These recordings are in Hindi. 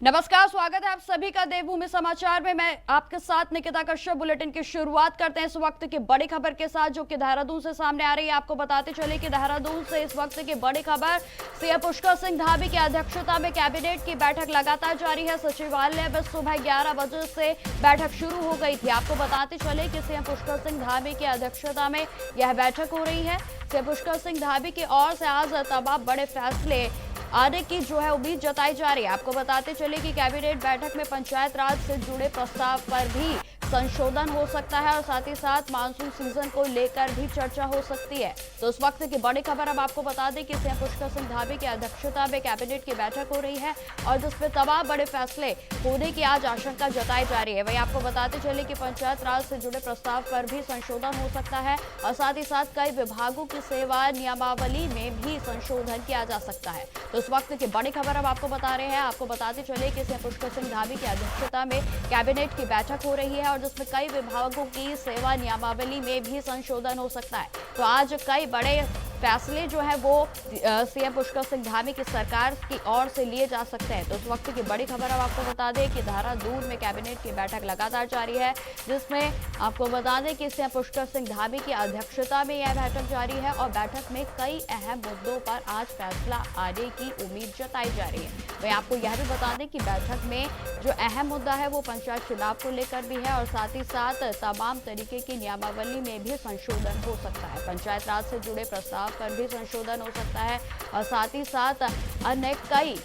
नमस्कार, स्वागत है आप सभी का देवभूमि समाचार में। मैं आपके साथ निकिता कश्यप। बुलेटिन की शुरुआत करते हैं इस वक्त की बड़ी खबर के साथ, जो कि देहरादून से सामने आ रही है। आपको बताते चले कि देहरादून से इस वक्त की बड़ी खबर, सीएम पुष्कर सिंह धामी की अध्यक्षता में कैबिनेट की बैठक लगातार जारी है। सचिवालय में सुबह 11 बजे से बैठक शुरू हो गई थी। आपको बताते चले कि सीएम पुष्कर सिंह धामी की अध्यक्षता में यह बैठक हो रही है। सीएम पुष्कर सिंह धामी की ओर से आज तमाम बड़े फैसले आने की जो है उम्मीद जताई जा रही है। आपको बताते चले कि कैबिनेट बैठक में पंचायत राज से जुड़े प्रस्ताव पर भी संशोधन हो सकता है और साथ ही साथ मानसून सीजन को लेकर भी चर्चा हो सकती है। तो उस वक्त की बड़ी खबर अब आपको बता दें कि सीएम पुष्कर सिंह धामी की अध्यक्षता में कैबिनेट की बैठक हो रही है और जिसमें तमाम बड़े फैसले होने की आज आशंका जताई जा रही है। वहीं आपको बताते चले कि पंचायत राज से जुड़े प्रस्ताव पर भी संशोधन हो सकता है और साथ ही साथ कई विभागों की सेवा नियमावली में भी संशोधन किया जा सकता है। तो उस वक्त की बड़ी खबर अब आपको बता रहे हैं। आपको बताते चले कि सीएम पुष्कर सिंह धामी की अध्यक्षता में कैबिनेट की बैठक हो रही है और जिसमें कई विभागों की सेवा नियमावली में भी संशोधन हो सकता है। तो आज कई बड़े फैसले जो है वो सीएम पुष्कर सिंह धामी की सरकार की ओर से लिए जा सकते हैं। तो उस वक्त की बड़ी खबर अब आपको बता दें कि देहरादून में कैबिनेट की बैठक लगातार जारी है, जिसमें आपको बता दें कि सीएम पुष्कर सिंह धामी की अध्यक्षता में यह बैठक जारी है और बैठक में कई अहम मुद्दों पर आज फैसला आने की उम्मीद जताई जा रही है। वहीं आपको यह भी बता दें कि बैठक में जो अहम मुद्दा है वो पंचायत चुनाव को लेकर भी है और साथ ही साथ तमाम तरीके की नियमावली में भी संशोधन हो सकता है। पंचायत राज से जुड़े प्रस्ताव पर भी संशोधन हो सकता है और साथ ही साथ अन्य कई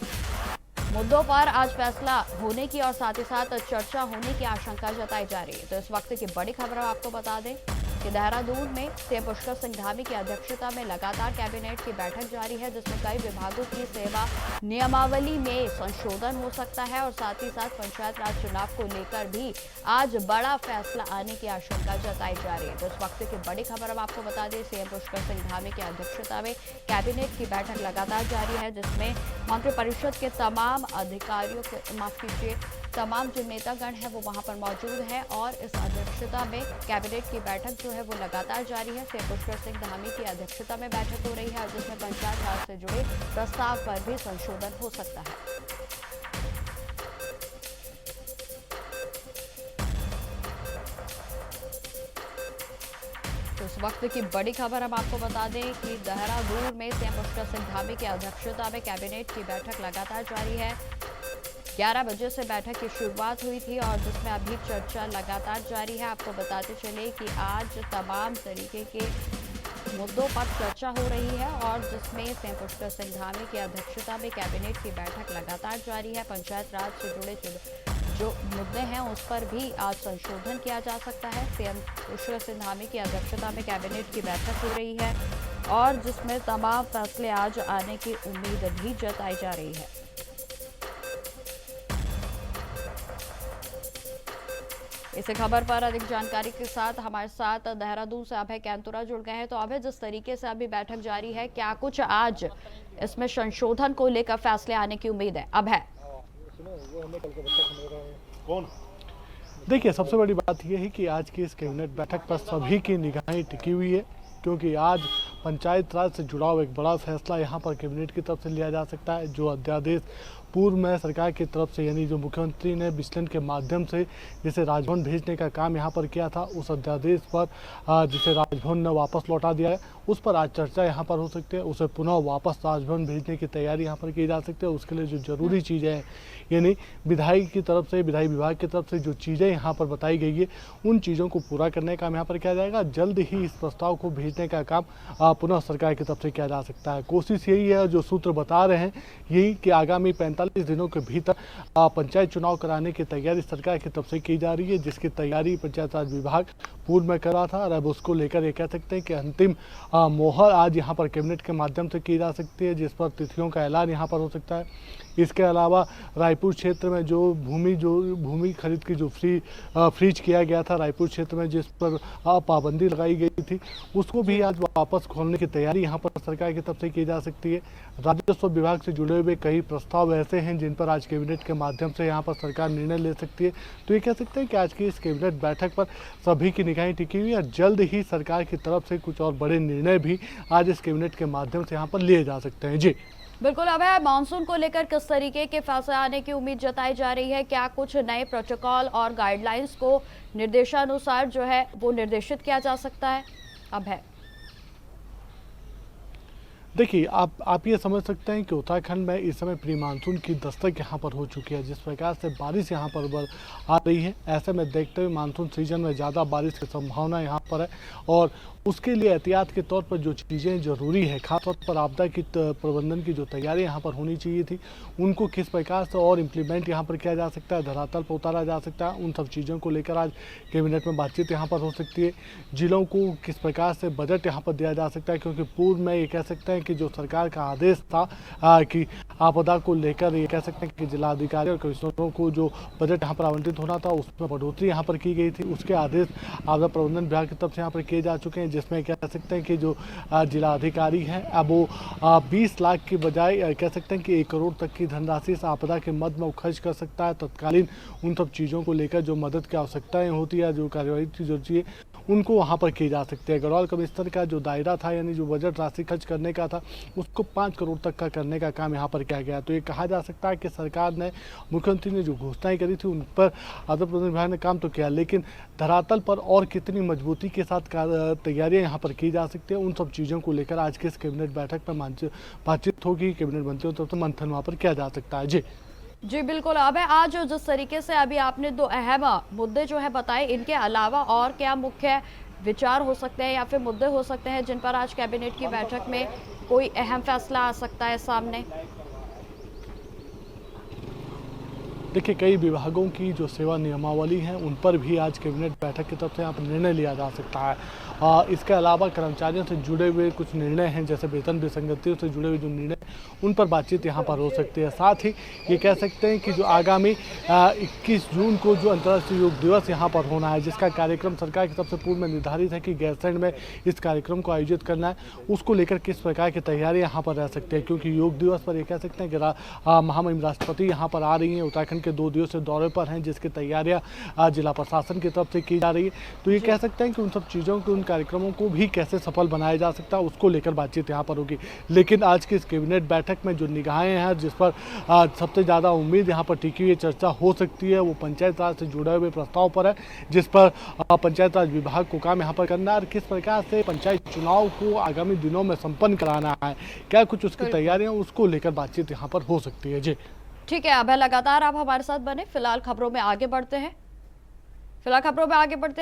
मुद्दों पर आज फैसला होने की और साथ ही साथ चर्चा होने की आशंका जताई जा रही है। तो इस वक्त की बड़ी खबर आपको बता दें कि देहरादून में सीएम पुष्कर सिंह धामी की अध्यक्षता में लगातार कैबिनेट की बैठक जारी है, जिसमें कई विभागों की सेवा नियमावली में संशोधन हो सकता है और साथ ही साथ पंचायत राज चुनाव को लेकर भी आज बड़ा फैसला आने की आशंका जताई जा रही है। तो इस वक्त की बड़ी खबर अब आपको बता दें, सीएम पुष्कर सिंह धामी की अध्यक्षता में कैबिनेट की बैठक लगातार जारी है, जिसमें मंत्रिपरिषद के तमाम अधिकारियों के तमाम जो नेतागण हैं वो वहां पर मौजूद हैं और इस अध्यक्षता में कैबिनेट की बैठक जो है वो लगातार जारी है। सीएम पुष्कर सिंह धामी की अध्यक्षता में बैठक हो रही है और जिसमें पंचायत राज से जुड़े प्रस्ताव पर भी संशोधन हो सकता है। तो इस वक्त की बड़ी खबर हम आपको बता दें कि देहरादून में सीएम पुष्कर सिंह धामी की अध्यक्षता में कैबिनेट की बैठक लगातार जारी है। 11 बजे से बैठक की शुरुआत हुई थी और जिसमें अभी चर्चा लगातार जारी है। आपको बताते चले कि आज तमाम तरीके के मुद्दों पर चर्चा हो रही है और जिसमें सीएम पुष्कर सिंह धामी की अध्यक्षता में कैबिनेट की बैठक लगातार जारी है। पंचायत राज से जुड़े जो मुद्दे हैं उस पर भी आज संशोधन किया जा सकता है। सीएम पुष्कर सिंह धामी की अध्यक्षता में कैबिनेट की बैठक हो रही है और जिसमें तमाम फैसले आज आने की उम्मीद भी जताई जा रही है। इसी खबर पर अधिक जानकारी के साथ हमारे साथ देहरादून से अभय कैंतुरा जुड़ गए हैं। तो अभय, जिस तरीके से अभी बैठक जारी है, क्या कुछ आज इसमें संशोधन को लेकर फैसले आने की उम्मीद है? अभय, देखिए, सबसे बड़ी बात यह है कि आज की इस कैबिनेट बैठक पर सभी की निगाहें टिकी हुई है, क्योंकि आज पंचायत राज से जुड़ा हुआ एक बड़ा फैसला यहाँ पर कैबिनेट की तरफ से लिया जा सकता है। जो अध्यादेश पूर्व में सरकार की तरफ से, यानी जो मुख्यमंत्री ने विचलन के माध्यम से जिसे राजभवन भेजने का काम यहाँ पर किया था, उस अध्यादेश पर जिसे राजभवन ने वापस लौटा दिया है, उस पर आज चर्चा यहाँ पर हो सकती है। उसे पुनः वापस राजभवन भेजने की तैयारी यहाँ पर की जा सकती है। उसके लिए जो जरूरी चीज़ें हैं, यानी विधायी की तरफ से, विधायी विभाग की तरफ से जो चीज़ें यहाँ पर बताई गई है, उन चीज़ों को पूरा करने का काम यहाँ पर किया जाएगा। जल्द ही इस प्रस्ताव को भेजने का काम पुनः सरकार की तरफ से किया जा सकता है। कोशिश यही है, जो सूत्र बता रहे हैं यही, कि आगामी 45 दिनों के भीतर पंचायत चुनाव कराने की तैयारी सरकार की तरफ से की जा रही है, जिसकी तैयारी पंचायत राज विभाग पूर्व में कर रहा था और अब उसको लेकर ये कह सकते हैं कि अंतिम मोहर आज यहाँ पर कैबिनेट के माध्यम से की जा सकती है, जिस पर तिथियों का ऐलान यहाँ पर हो सकता है। इसके अलावा रायपुर क्षेत्र में जो भूमि खरीद की जो फ्रीज किया गया था रायपुर क्षेत्र में, जिस पर पाबंदी लगाई गई थी, उसको भी आज वापस खोलने की तैयारी यहाँ पर सरकार की तरफ से की जा सकती है। राजस्व विभाग से जुड़े हुए कई प्रस्ताव ऐसे हैं जिन पर आज कैबिनेट के माध्यम से यहाँ पर सरकार निर्णय ले सकती है। तो ये कह सकते हैं कि आज की इस कैबिनेट बैठक पर सभी की निगाहें टिकी हुई है। जल्द ही सरकार की तरफ से कुछ और बड़े निर्णय भी आज इस कैबिनेट के माध्यम से यहाँ पर लिए जा सकते हैं। जी बिल्कुल। अब है मानसून को लेकर किस तरीके के फैसले आने की उम्मीद जताई जा रही है? क्या कुछ नए प्रोटोकॉल और गाइडलाइंस को निर्देशानुसार जो है वो निर्देशित किया जा सकता है? अब है देखिए, आप ये समझ सकते हैं कि उत्तराखंड में इस समय प्री मानसून की दस्तक यहाँ पर हो चुकी है। जिस प्रकार से बारिश यहाँ पर आ रही है, ऐसे में देखते हुए मानसून सीजन में ज़्यादा बारिश की संभावना यहाँ पर है और उसके लिए एहतियात के तौर पर जो चीज़ें ज़रूरी है, खासतौर पर आपदा की प्रबंधन की जो तैयारी यहाँ पर होनी चाहिए थी, उनको किस प्रकार से और इम्प्लीमेंट यहाँ पर किया जा सकता है, धरातल पर उतारा जा सकता है, उन सब चीज़ों को लेकर आज कैबिनेट में बातचीत यहाँ पर हो सकती है। जिलों को किस प्रकार से बजट यहाँ पर दिया जा सकता है, क्योंकि पूर्व में ये कह सकते हैं कि जो सरकार का आदेश था कि आपदा को लेकर ये कह सकते हैं कि जिलाधिकारी और कमिश्नरों को जो बजट यहाँ पर आवंटित होना था उसमें बढ़ोतरी यहाँ पर की गई थी। उसके आदेश आपदा प्रबंधन विभाग की तरफ से यहाँ पर किए जा चुके हैं, जिसमें कह सकते हैं कि जो जिला अधिकारी हैं अब वो 20 लाख की बजाय कह सकते हैं कि 1 करोड़ तक की धनराशि इस आपदा के मद में खर्च कर सकता है। तत्कालीन उन सब चीज़ों को लेकर जो मदद की आवश्यकताएं होती है, जो कार्यवाही की जरूरत है, उनको वहाँ पर की जा सकती है। गढ़वाल कमिश्नर का जो दायरा था, यानी जो बजट राशि खर्च करने का था, उसको 5 करोड़ तक का करने का काम यहाँ पर किया गया। तो ये कहा जा सकता है कि सरकार ने, मुख्यमंत्री ने जो घोषणाएं करी थी उन पर आपदा प्रबंधन विभाग ने काम तो किया, लेकिन धरातल पर और कितनी मजबूती के साथ तैयारियां यहाँ पर की जा सकती है, उन सब चीज़ों को लेकर आज के इस कैबिनेट बैठक में बातचीत होगी। कैबिनेट मंत्रियों तरफ से मंथन वहाँ पर किया जा सकता है। जी बिल्कुल। अब है आज जिस तरीके से अभी आपने 2 अहम मुद्दे जो है बताए, इनके अलावा और क्या मुख्य विचार हो सकते हैं या फिर मुद्दे हो सकते हैं जिन पर आज कैबिनेट की बैठक में कोई अहम फैसला आ सकता है सामने? देखिए, कई विभागों की जो सेवा नियमावली है उन पर भी आज कैबिनेट बैठक की तरफ से यहाँ पर निर्णय लिया जा सकता है। इसके अलावा कर्मचारियों से जुड़े हुए कुछ निर्णय हैं, जैसे वेतन विसंगतियों से जुड़े हुए जो निर्णय, उन पर बातचीत यहाँ पर हो सकती है। साथ ही ये कह सकते हैं कि जो आगामी 21 जून को जो अंतर्राष्ट्रीय योग दिवस यहाँ पर होना है, जिसका कार्यक्रम सरकार की तरफ से पूर्व में निर्धारित है कि गैरसैंण में इस कार्यक्रम को आयोजित करना है, उसको लेकर किस प्रकार की तैयारी यहाँ पर रह सकती है। क्योंकि योग दिवस पर ये कह सकते हैं कि महामहिम राष्ट्रपति यहाँ पर आ रही हैं, उत्तराखंड के 2 दिवसीय दौरे पर हैं, जिसकी तैयारियां जिला प्रशासन की तरफ से की जा रही है। तो ये कह सकते हैं कि उन सब चीज़ों को, उन कार्यक्रमों को भी कैसे सफल बनाया जा सकता है, उसको लेकर बातचीत यहाँ पर होगी। लेकिन आज की इस कैबिनेट बैठक में जो निगाहें हैं, जिस पर सबसे ज़्यादा उम्मीद यहाँ पर टिकी हुई चर्चा हो सकती है, वो पंचायत राज से जुड़े हुए प्रस्ताव पर है, जिस पर पंचायत राज विभाग को काम यहाँ पर करना है और किस प्रकार से पंचायत चुनाव को आगामी दिनों में संपन्न कराना है, क्या कुछ उसकी तैयारियाँ, उसको लेकर बातचीत यहाँ पर हो सकती है। जी ठीक है। अब लगातार आप हमारे साथ बने। फिलहाल खबरों में आगे बढ़ते हैं।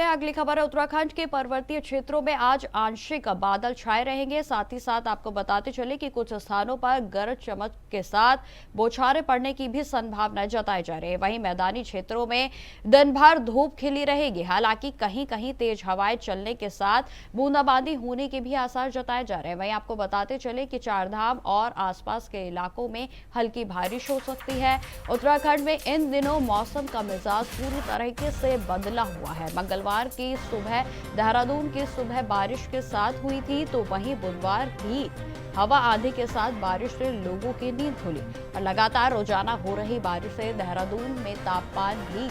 अगली खबर है, उत्तराखंड के पर्वतीय क्षेत्रों में आज आंशिक बादल छाए रहेंगे। साथ ही साथ आपको बताते चले कि कुछ स्थानों पर गरज चमक के साथ बौछारें पड़ने की भी संभावना जताई जा रही है। वहीं मैदानी क्षेत्रों में दिन भर धूप खिली रहेगी। हालांकि कहीं कहीं तेज हवाएं चलने के साथ बूंदाबांदी होने के भी आसार जताए जा रहे हैं। वहीं आपको बताते चले कि चारधाम और आसपास के इलाकों में हल्की बारिश हो सकती है। उत्तराखंड में इन दिनों मौसम का मिजाज पूरी तरीके से बदला हुआ है। मंगलवार की सुबह देहरादून की सुबह बारिश के साथ हुई थी, तो वहीं बुधवार भी हवा आंधी के साथ बारिश से लोगों की नींद खुली। और लगातार रोजाना हो रही बारिश से देहरादून में तापमान भी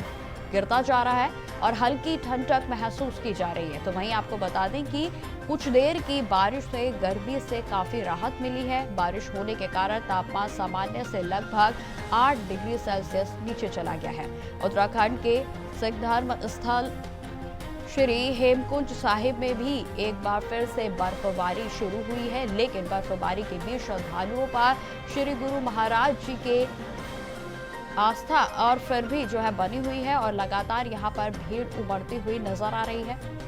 गिरता जा रहा है और हल्की ठंडक महसूस की जा रही है। तो वहीं आपको बता दें कि कुछ देर की बारिश से गर्मी से काफी राहत मिली है। बारिश होने के कारण तापमान सामान्य से लगभग 8 डिग्री सेल्सियस नीचे चला गया है। उत्तराखंड के सिख धर्म स्थल श्री हेमकुंज साहिब में भी एक बार फिर से बर्फबारी शुरू हुई है, लेकिन बर्फबारी के बीच श्रद्धालुओं पर श्री गुरु महाराज जी के आस्था और फिर भी जो है बनी हुई है और लगातार यहाँ पर भीड़ उमड़ती हुई नजर आ रही है।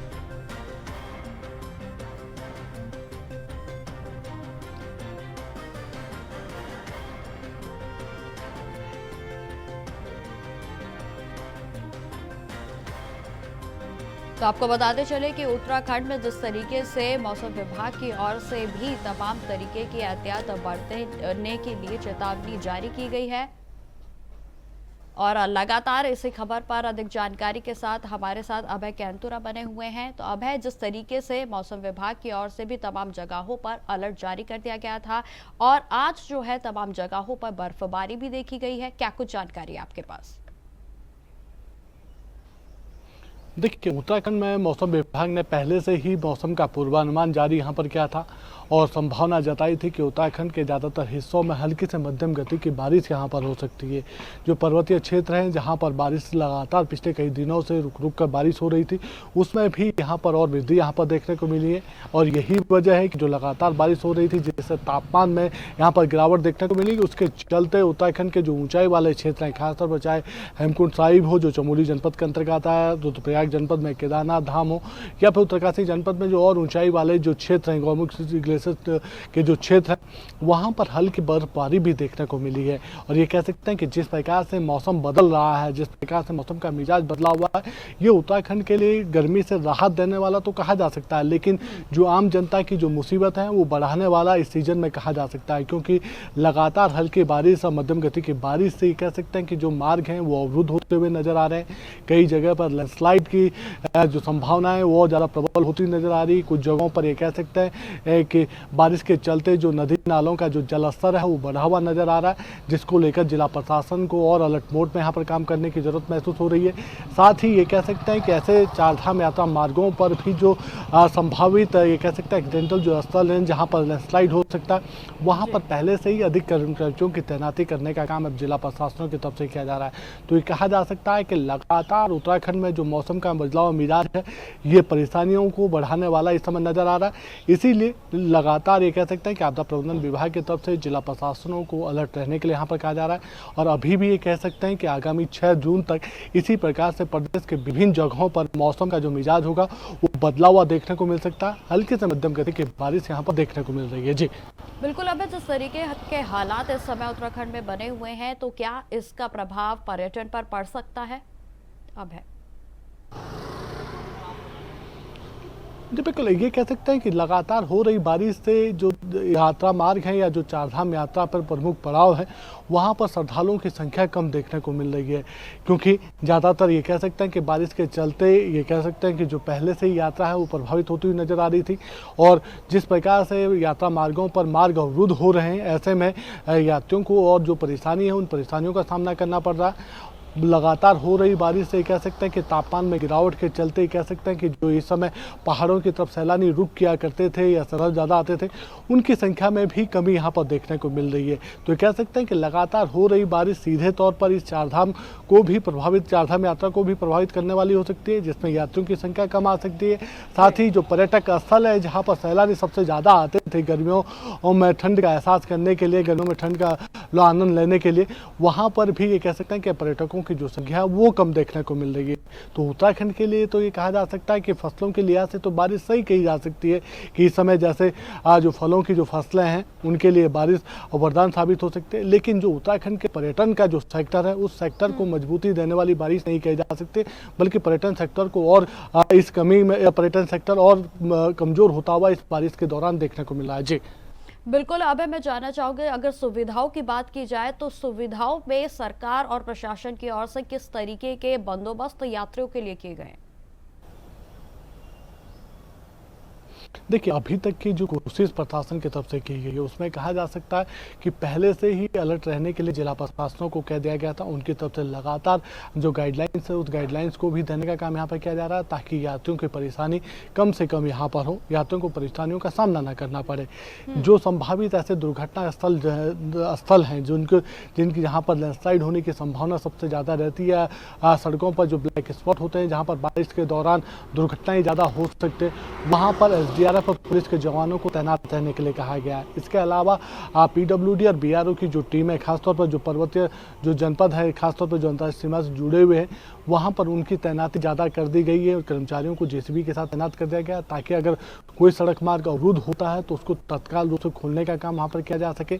तो आपको बताते चले कि उत्तराखंड में जिस तरीके से मौसम विभाग की ओर से भी तमाम तरीके की एहतियात बरतने के लिए चेतावनी जारी की गई है और लगातार इसी खबर पर अधिक जानकारी के साथ हमारे साथ अभय कैंतुरा बने हुए हैं। तो अभय, जिस तरीके से मौसम विभाग की ओर से भी तमाम जगहों पर अलर्ट जारी कर दिया गया था और आज जो है तमाम जगहों पर बर्फबारी भी देखी गई है, क्या कुछ जानकारी आपके पास? देखिए, उत्तराखंड में मौसम विभाग ने पहले से ही मौसम का पूर्वानुमान जारी यहाँ पर किया था और संभावना जताई थी कि उत्तराखंड के ज़्यादातर हिस्सों में हल्की से मध्यम गति की बारिश यहाँ पर हो सकती है। जो पर्वतीय क्षेत्र हैं जहाँ पर बारिश लगातार पिछले कई दिनों से रुक रुक कर बारिश हो रही थी, उसमें भी यहाँ पर और वृद्धि यहाँ पर देखने को मिली है। और यही वजह है कि जो लगातार बारिश हो रही थी, जिससे तापमान में यहाँ पर गिरावट देखने को मिली, उसके चलते उत्तराखंड के जो ऊंचाई वाले क्षेत्र हैं, खासतौर पर चाहे हेमकुंड साहिब हो जो चमोली जनपद के अंतर्गत आता है, रुद्रप्रयाग जनपद में केदारनाथ धाम हो, या फिर उत्तरकाशी जनपद में जो और ऊंचाई वाले जो क्षेत्र हैं, गौमुख ग्लेशियर के जो क्षेत्र हैं, वहाँ पर हल्की बर्फबारी भी देखने को मिली है। और ये कह सकते हैं कि जिस प्रकार से मौसम बदल रहा है, जिस प्रकार से मौसम का मिजाज बदला हुआ है, ये उत्तराखंड के लिए गर्मी से राहत देने वाला तो कहा जा सकता है, लेकिन जो आम जनता की जो मुसीबत है वो बढ़ाने वाला इस सीजन में कहा जा सकता है। क्योंकि लगातार हल्की बारिश और मध्यम गति की बारिश से कह सकते हैं कि जो मार्ग हैं वो अवरुद्ध होते हुए नजर आ रहे हैं। कई जगह पर लैंडस्लाइड की जो संभावना है वो ज़्यादा प्रबल होती नजर आ रही है। कुछ जगहों पर ये कह सकते हैं कि बारिश के चलते जो नदी नालों का जो जलस्तर है वो बढ़ा हुआ नजर आ रहा है, जिसको लेकर जिला प्रशासन को और अलर्ट मोड में यहाँ पर काम करने की जरूरत महसूस हो रही है। साथ ही ये कह सकते हैं कि ऐसे चारधाम यात्रा मार्गों पर भी जो संभावित ये कह सकते हैं एक्सीडेंटल जो स्थल हैं जहाँ पर लैंडस्लाइड हो सकता है, वहाँ पर पहले से ही अधिक कर्मचारियों की तैनाती करने का काम अब जिला प्रशासनों की तरफ से किया जा रहा है। तो ये कहा जा सकता है कि लगातार उत्तराखंड में जो मौसम का बदलाव मिजाज है, ये परेशानियों को बढ़ाने वाला इस समय नजर आ रहा है। इसीलिए लगातार ये कह सकते हैं कि आपदा प्रबंधन विभाग की तरफ से जिला प्रशासनों को अलर्ट रहने के लिए यहाँ पर कहा जा रहा है। और अभी भी ये कह सकते हैं कि आगामी 6 जून तक इसी प्रकार से प्रदेश के विभिन्न जगहों पर मौसम का जो मिजाज होगा वो बदला हुआ देखने को मिल सकता है। हल्की से मध्यम गति की बारिश यहाँ पर देखने को मिल रही है। जी बिल्कुल। अब जिस तरीके के हालात इस समय उत्तराखंड में बने हुए हैं, तो क्या इसका प्रभाव पर्यटन पर पड़ सकता है? अब है जी बिल्कुल, ये कह सकते हैं कि लगातार हो रही बारिश से जो यात्रा मार्ग है या जो चारधाम यात्रा पर प्रमुख पड़ाव है, वहाँ पर श्रद्धालुओं की संख्या कम देखने को मिल रही है। क्योंकि ज़्यादातर ये कह सकते हैं कि बारिश के चलते ये कह सकते हैं कि जो पहले से ही यात्रा है वो प्रभावित होती हुई नज़र आ रही थी। और जिस प्रकार से यात्रा मार्गों पर मार्ग अवरुद्ध हो रहे हैं, ऐसे में यात्रियों को और जो परेशानी है उन परेशानियों का सामना करना पड़ रहा है। लगातार हो रही बारिश से कह सकते हैं कि तापमान में गिरावट के चलते कह सकते हैं कि जो इस समय पहाड़ों की तरफ सैलानी रुक किया करते थे या सरहद ज़्यादा आते थे, उनकी संख्या में भी कमी यहाँ पर देखने को मिल रही है। तो कह सकते हैं कि लगातार हो रही बारिश सीधे तौर पर इस चारधाम यात्रा को भी प्रभावित करने वाली हो सकती है, जिसमें यात्रियों की संख्या कम आ सकती है। साथ ही जो पर्यटक स्थल है जहाँ पर सैलानी सबसे ज़्यादा आते थे गर्मियों में ठंड का एहसास करने के लिए, गर्मियों में ठंड का आनंद लेने के लिए, वहाँ पर भी ये कह सकते हैं कि पर्यटकों की जो संख्या है वो कम देखने को मिल रही है। तो उत्तराखंड के लिए तो ये कहा जा सकता है कि फसलों के लिहाज से तो बारिश सही कही जा सकती है कि इस समय जैसे जो फलों की जो फसलें हैं उनके लिए बारिश वरदान साबित हो सकती है। लेकिन जो उत्तराखंड के पर्यटन का जो सेक्टर है, उस सेक्टर को मजबूती देने वाली बारिश नहीं कही जा सकती, बल्कि पर्यटन सेक्टर को और इस कमी में पर्यटन सेक्टर और कमजोर होता हुआ इस बारिश के दौरान देखने को मिला है। जी बिल्कुल। अब मैं जानना चाहूंगी, अगर सुविधाओं की बात की जाए तो सुविधाओं में सरकार और प्रशासन की ओर से किस तरीके के बंदोबस्त यात्रियों के लिए किए गए हैं? देखिए, अभी तक की जो कोशिश प्रशासन की तरफ से की गई है उसमें कहा जा सकता है कि पहले से ही अलर्ट रहने के लिए जिला प्रशासनों को कह दिया गया था। उनकी तरफ से लगातार जो गाइडलाइंस है उस गाइडलाइंस को भी देने का काम यहाँ पर किया जा रहा है, ताकि यात्रियों की परेशानी कम से कम यहाँ पर हो, यात्रियों को परेशानियों का सामना न करना पड़े। जो संभावित ऐसे दुर्घटना स्थल हैं जिनकी जहाँ पर लैंडस्लाइड होने की संभावना सबसे ज़्यादा रहती है, सड़कों पर जो ब्लैक स्पॉट होते हैं जहाँ पर बारिश के दौरान दुर्घटनाएं ज़्यादा हो सकते हैं, वहाँ पर SDRF और पुलिस के जवानों को तैनात रहने के लिए कहा गया है। इसके अलावा PWD और BRO की जो टीम है, खासतौर पर जो पर्वतीय जो जनपद है, खासतौर पर जो अंतर्राष्ट्रीय सीमा से जुड़े हुए हैं, वहाँ पर उनकी तैनाती ज़्यादा कर दी गई है और कर्मचारियों को JCB के साथ तैनात कर दिया गया है, ताकि अगर कोई सड़क मार्ग अवरुद्ध होता है तो उसको तत्काल रूप से खोलने का काम वहाँ पर किया जा सके,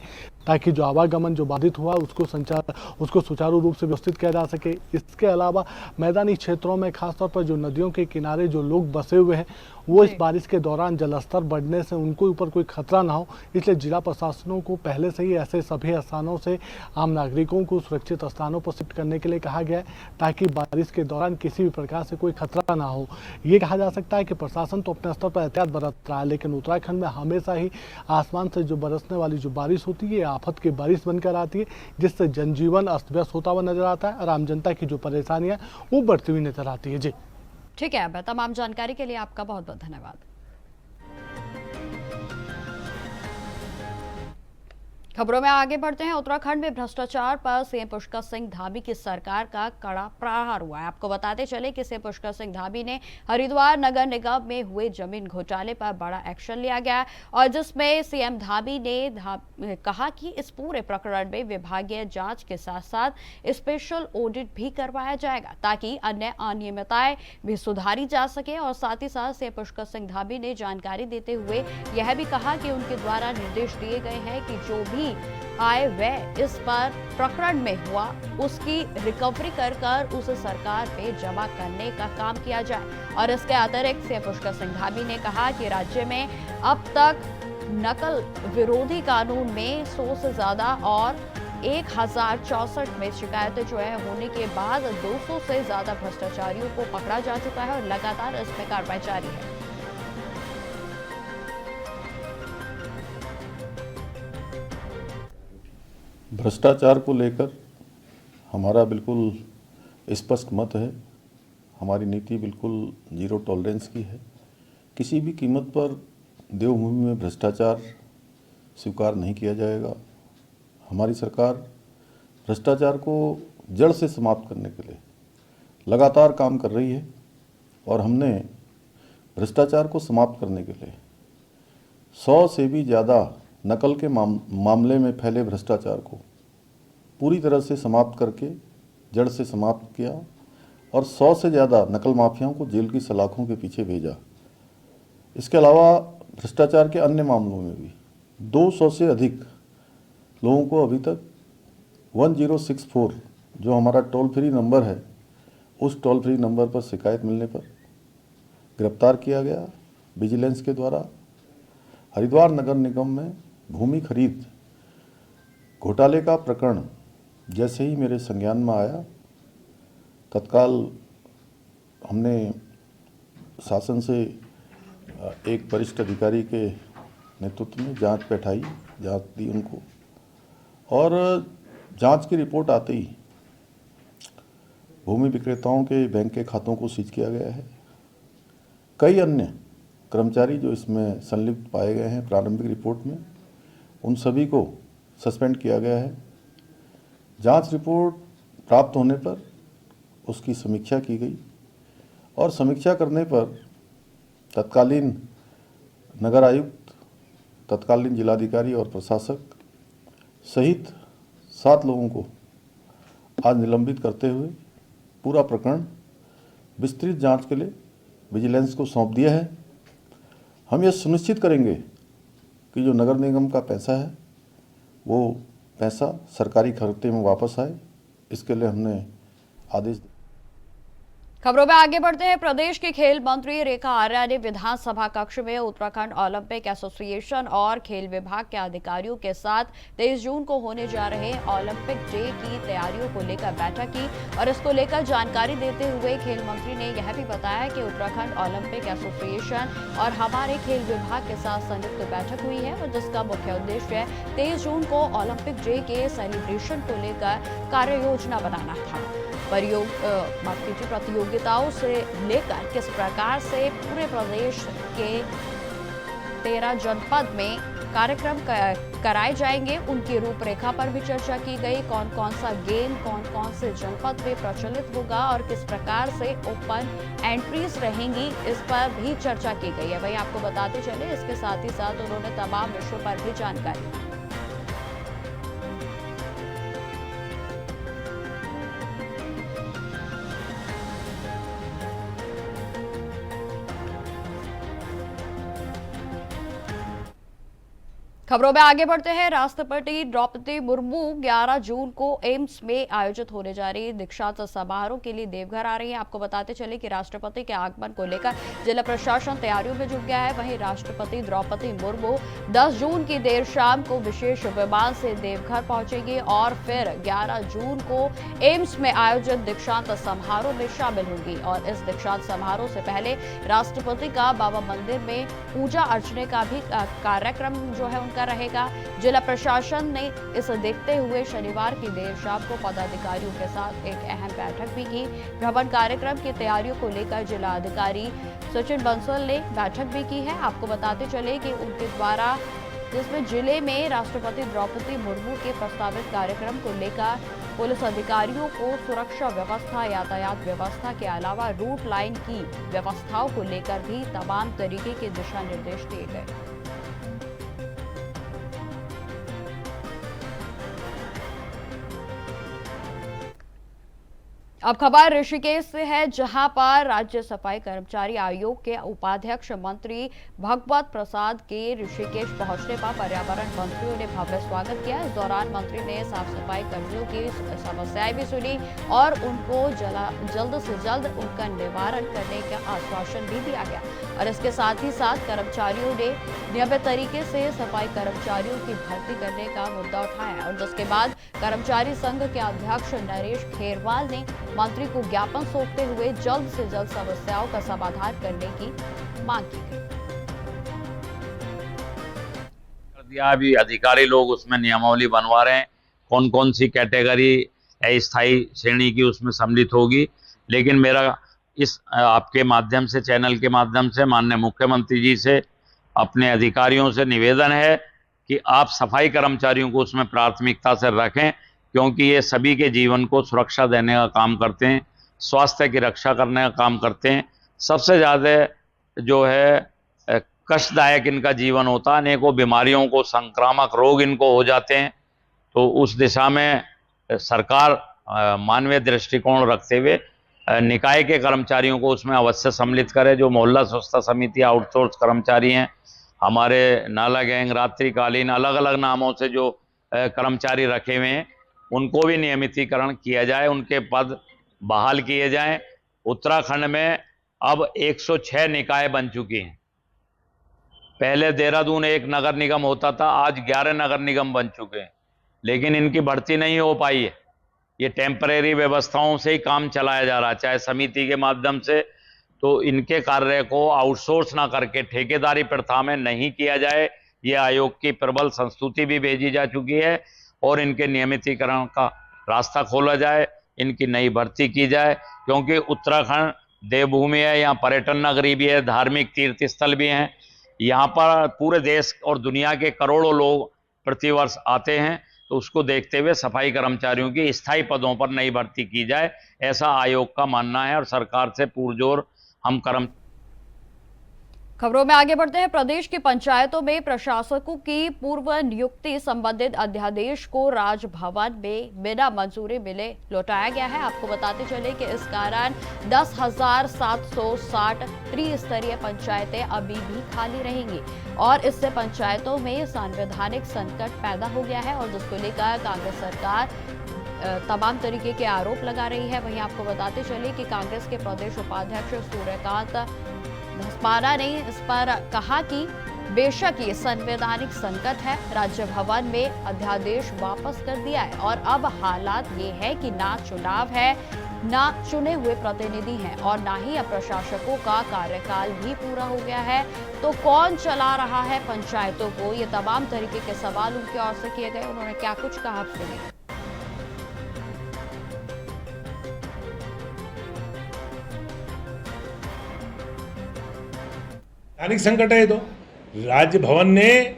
ताकि जो आवागमन जो बाधित हुआ उसको सुचारू रूप से व्यवस्थित किया जा सके। इसके अलावा मैदानी क्षेत्रों में खासतौर पर जो नदियों के किनारे जो लोग बसे हुए हैं, वो इस बारिश के दौरान जलस्तर बढ़ने से उनको ऊपर कोई खतरा ना हो, इसलिए जिला प्रशासनों को पहले से ही ऐसे सभी स्थानों से आम नागरिकों को सुरक्षित स्थानों पर शिफ्ट करने के लिए कहा गया है, ताकि बारिश के दौरान किसी भी प्रकार से कोई खतरा ना हो। ये कहा जा सकता है कि प्रशासन तो अपने स्तर पर एहतियात बरत रहा है, लेकिन उत्तराखंड में हमेशा ही आसमान से जो बरसने वाली जो बारिश होती है आफत की बारिश बनकर आती है, जिससे जनजीवन अस्त व्यस्त होता हुआ नजर आता है और आम जनता की जो परेशानियां वो बढ़ती हुई नजर आती है। जी ठीक है, तमाम जानकारी के लिए आपका बहुत बहुत धन्यवाद। खबरों में आगे बढ़ते हैं। उत्तराखंड में भ्रष्टाचार पर सीएम पुष्कर सिंह धामी की सरकार का कड़ा प्रहार हुआ है। आपको बताते चले कि सीएम पुष्कर सिंह धामी ने हरिद्वार नगर निगम में हुए जमीन घोटाले पर बड़ा एक्शन लिया गया और जिसमें सीएम धामी ने कहा कि इस पूरे प्रकरण में विभागीय जांच के साथ साथ स्पेशल ऑडिट भी करवाया जाएगा ताकि अन्य अनियमितताएं भी सुधारी जा सके। और साथ ही साथ सीएम पुष्कर सिंह धामी ने जानकारी देते हुए यह भी कहा कि उनके द्वारा निर्देश दिए गए हैं कि जो भी आय व्यय इस पर प्रकरण में हुआ उसकी रिकवरी कर उसे सरकार पे जमा करने का काम किया जाए। और इसके अतिरिक्त सीएम पुष्कर सिंह धामी ने कहा कि राज्य में अब तक नकल विरोधी कानून में 100 से ज्यादा और 1064 में शिकायतें जो है होने के बाद 200 से ज्यादा भ्रष्टाचारियों को पकड़ा जा चुका है और लगातार इसमें कार्रवाई जारी है। भ्रष्टाचार को लेकर हमारा बिल्कुल स्पष्ट मत है। हमारी नीति बिल्कुल जीरो टॉलरेंस की है। किसी भी कीमत पर देवभूमि में भ्रष्टाचार स्वीकार नहीं किया जाएगा। हमारी सरकार भ्रष्टाचार को जड़ से समाप्त करने के लिए लगातार काम कर रही है और हमने भ्रष्टाचार को समाप्त करने के लिए 100 से भी ज़्यादा नकल के मामले में फैले भ्रष्टाचार को पूरी तरह से समाप्त करके जड़ से समाप्त किया और 100 से ज़्यादा नकल माफियाओं को जेल की सलाखों के पीछे भेजा। इसके अलावा भ्रष्टाचार के अन्य मामलों में भी 200 से अधिक लोगों को अभी तक 1064 जो हमारा टोल फ्री नंबर है उस टोल फ्री नंबर पर शिकायत मिलने पर गिरफ्तार किया गया विजिलेंस के द्वारा। हरिद्वार नगर निगम में भूमि खरीद घोटाले का प्रकरण जैसे ही मेरे संज्ञान में आया तत्काल हमने शासन से एक वरिष्ठ अधिकारी के नेतृत्व में जांच बैठाई, जांच दी उनको और जांच की रिपोर्ट आते ही भूमि विक्रेताओं के बैंक के खातों को सीज किया गया है। कई अन्य कर्मचारी जो इसमें संलिप्त पाए गए हैं प्रारंभिक रिपोर्ट में उन सभी को सस्पेंड किया गया है। जांच रिपोर्ट प्राप्त होने पर उसकी समीक्षा की गई और समीक्षा करने पर तत्कालीन नगर आयुक्त, तत्कालीन जिलाधिकारी और प्रशासक सहित 7 लोगों को आज निलंबित करते हुए पूरा प्रकरण विस्तृत जांच के लिए विजिलेंस को सौंप दिया है। हम ये सुनिश्चित करेंगे कि जो नगर निगम का पैसा है वो पैसा सरकारी खाते में वापस आए। इसके लिए हमने आदेश। खबरों में आगे बढ़ते हैं। प्रदेश की खेल मंत्री रेखा आर्या ने विधानसभा कक्ष में उत्तराखंड ओलंपिक एसोसिएशन और खेल विभाग के अधिकारियों के साथ 23 जून को होने जा रहे ओलंपिक डे की तैयारियों को लेकर बैठक की और इसको लेकर जानकारी देते हुए खेल मंत्री ने यह भी बताया कि उत्तराखंड ओलंपिक एसोसिएशन और हमारे खेल विभाग के साथ संयुक्त बैठक हुई है और जिसका मुख्य उद्देश्य 23 जून को ओलंपिक डे के सेलिब्रेशन को लेकर कार्य योजना बनाना था। प्रतियोगिताओं से लेकर किस प्रकार से पूरे प्रदेश के 13 जनपद में कार्यक्रम कराए जाएंगे उनकी रूपरेखा पर भी चर्चा की गई। कौन कौन सा गेम कौन कौन से जनपद में प्रचलित होगा और किस प्रकार से ओपन एंट्रीज रहेंगी इस पर भी चर्चा की गई है। वहीं आपको बताते चले इसके साथ ही साथ उन्होंने तमाम विषयों पर भी जानकारी दी। खबरों में आगे बढ़ते हैं। राष्ट्रपति द्रौपदी मुर्मू 11 जून को एम्स में आयोजित होने जा रही दीक्षांत समारोह के लिए देवघर आ रही हैं। आपको बताते चले कि राष्ट्रपति के आगमन को लेकर जिला प्रशासन तैयारियों में जुट गया है। वहीं राष्ट्रपति द्रौपदी मुर्मू 10 जून की देर शाम को विशेष विमान से देवघर पहुंचेगी और फिर 11 जून को एम्स में आयोजित दीक्षांत समारोह में शामिल होंगी। और इस दीक्षांत समारोह से पहले राष्ट्रपति का बाबा मंदिर में पूजा अर्चने का भी कार्यक्रम जो है उनका रहेगा। जिला प्रशासन ने इसे देखते हुए शनिवार की देर शाम को पदाधिकारियों के साथ एक अहम बैठक भी की। भ्रमण कार्यक्रम की तैयारियों को लेकर जिला अधिकारी सचिन बंसल ने बैठक भी की है। आपको बताते चले कि उनके द्वारा जिसमें जिले में राष्ट्रपति द्रौपदी मुर्मू के प्रस्तावित कार्यक्रम को लेकर पुलिस अधिकारियों को सुरक्षा व्यवस्था, यातायात व्यवस्था के अलावा रूट लाइन की व्यवस्थाओं को लेकर भी तमाम तरीके के दिशा निर्देश दिए गए। अब खबर ऋषिकेश से है, जहां पर राज्य सफाई कर्मचारी आयोग के उपाध्यक्ष मंत्री भगवत प्रसाद के ऋषिकेश पहुंचने पर पर्यावरण मंत्रियों ने भव्य स्वागत किया। इस दौरान मंत्री ने साफ सफाई कर्मियों की समस्याएं भी सुनी और उनको जल्द से जल्द उनका निवारण करने का आश्वासन भी दिया गया। और इसके साथ ही साथ कर्मचारियों ने नियमित तरीके से सफाई कर्मचारियों की भर्ती करने का मुद्दा उठाया और जिसके बाद कर्मचारी संघ के अध्यक्ष नरेश खेरवाल ने मंत्री को ज्ञापन सौंपते हुए जल्द से जल्द समस्याओं का समाधान करने की मांग की गई। अभी अधिकारी लोग उसमें नियमावली बनवा रहे हैं, कौन कौन सी कैटेगरी स्थायी श्रेणी की उसमें सम्मिलित होगी। लेकिन मेरा इस आपके माध्यम से, चैनल के माध्यम से माननीय मुख्यमंत्री जी से, अपने अधिकारियों से निवेदन है कि आप सफाई कर्मचारियों को उसमें प्राथमिकता से रखें, क्योंकि ये सभी के जीवन को सुरक्षा देने का काम करते हैं, स्वास्थ्य की रक्षा करने का काम करते हैं। सबसे ज़्यादा जो है कष्टदायक इनका जीवन होता है, अनेकों बीमारियों को, संक्रामक रोग इनको हो जाते हैं। तो उस दिशा में सरकार मानवीय दृष्टिकोण रखते हुए निकाय के कर्मचारियों को उसमें अवश्य सम्मिलित करे। जो मोहल्ला स्वच्छता समिति आउटसोर्स कर्मचारी हैं, हमारे नाला गैंग, रात्रिकालीन, अलग अलग नामों से जो कर्मचारी रखे हुए हैं, उनको भी नियमितीकरण किया जाए, उनके पद बहाल किए जाएं। उत्तराखंड में अब 106 निकाय बन चुकी हैं। पहले देहरादून एक नगर निगम होता था, आज 11 नगर निगम बन चुके हैं, लेकिन इनकी भर्ती नहीं हो पाई है। ये टेम्परेरी व्यवस्थाओं से ही काम चलाया जा रहा है, चाहे समिति के माध्यम से। तो इनके कार्य को आउटसोर्स ना करके ठेकेदारी प्रथा में नहीं किया जाए, ये आयोग की प्रबल संस्तुति भी भेजी जा चुकी है और इनके नियमितीकरण का रास्ता खोला जाए, इनकी नई भर्ती की जाए। क्योंकि उत्तराखंड देवभूमि है, यहाँ पर्यटन नगरी भी है, धार्मिक तीर्थ स्थल भी हैं। यहाँ पर पूरे देश और दुनिया के करोड़ों लोग प्रतिवर्ष आते हैं। तो उसको देखते हुए सफाई कर्मचारियों की स्थायी पदों पर नई भर्ती की जाए, ऐसा आयोग का मानना है और सरकार से पुरजोर हम खबरों में आगे बढ़ते हैं। प्रदेश की पंचायतों में प्रशासकों की पूर्व नियुक्ति संबंधित अध्यादेश को राजभवन में बिना मंजूरी मिले लौटाया गया है। आपको बताते चले कि इस कारण 10,760 त्रिस्तरीय पंचायतें अभी भी खाली रहेंगी और इससे पंचायतों में संवैधानिक संकट पैदा हो गया है और जिसको लेकर कांग्रेस सरकार तमाम तरीके के आरोप लगा रही है। वहीं आपको बताते चले कि कांग्रेस के प्रदेश उपाध्यक्ष सूर्यकांत धस्माना ने इस पर कहा कि बेशक ये संवैधानिक संकट है, राज्य भवन में अध्यादेश वापस कर दिया है और अब हालात ये है कि ना चुनाव है, ना चुने हुए प्रतिनिधि हैं और ना ही अब प्रशासकों का कार्यकाल भी पूरा हो गया है। तो कौन चला रहा है पंचायतों को, ये तमाम तरीके के सवाल उनकी ओर से किए गए। उन्होंने क्या कुछ कहा, आप सुनिए। स्थानिक संकट है। तो राज्य भवन ने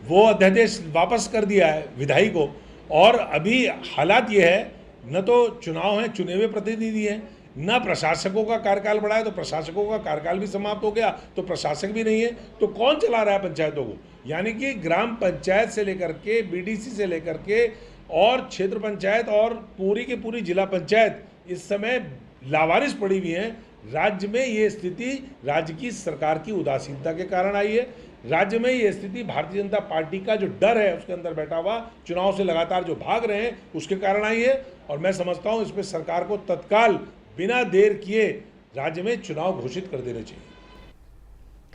वो अध्यादेश वापस कर दिया है विधायी को और अभी हालात ये है, न तो चुनाव है, चुने हुए प्रतिनिधि हैं, न प्रशासकों का कार्यकाल बढ़ा है, तो प्रशासकों का कार्यकाल भी समाप्त हो गया, तो प्रशासक भी नहीं है। तो कौन चला रहा है पंचायतों को? यानी कि ग्राम पंचायत से लेकर के बीडीसी से लेकर के और क्षेत्र पंचायत और पूरी की पूरी जिला पंचायत इस समय लावारिस पड़ी हुई हैं। राज्य में ये स्थिति राज्य की सरकार की उदासीनता के कारण आई है। राज्य में ये स्थिति भारतीय जनता पार्टी का जो डर है उसके अंदर बैठा हुआ, चुनाव से लगातार जो भाग रहे हैं उसके कारण आई है। और मैं समझता हूं इस पर सरकार को तत्काल बिना देर किए राज्य में चुनाव घोषित कर देने चाहिए।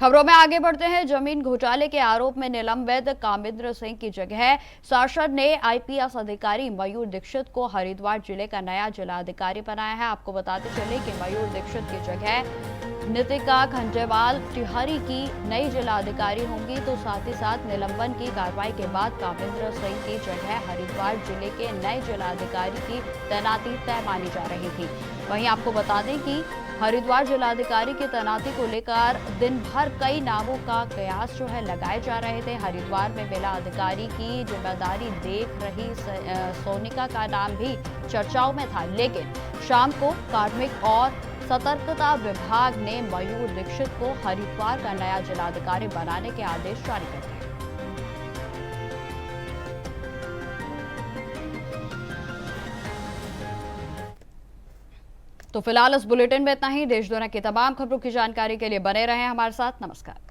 खबरों में आगे बढ़ते हैं। जमीन घोटाले के आरोप में निलंबित कामिंद्र सिंह की जगह शासन ने आईपीएस अधिकारी मयूर दीक्षित को हरिद्वार जिले का नया जिलाधिकारी बनाया है। आपको बताते चले कि मयूर दीक्षित की जगह नितिका खंडेवाल टिहरी की नई जिलाधिकारी होंगी। तो साथ ही साथ निलंबन की कार्रवाई के बाद कामिंद्र सिंह की जगह हरिद्वार जिले के नए जिलाधिकारी की तैनाती तय मानी जा रही थी। वहीं आपको बता दें कि हरिद्वार जिलाधिकारी की तैनाती को लेकर दिन भर कई नामों का कयास जो है लगाए जा रहे थे। हरिद्वार में मेला अधिकारी की जिम्मेदारी देख रही सोनिका का नाम भी चर्चाओं में था, लेकिन शाम को कार्मिक और सतर्कता विभाग ने मयूर दीक्षित को हरिद्वार का नया जिलाधिकारी बनाने के आदेश जारी कर दिए। तो फिलहाल इस बुलेटिन में इतना ही। देश दुनिया की तमाम खबरों की जानकारी के लिए बने रहें हमारे साथ। नमस्कार।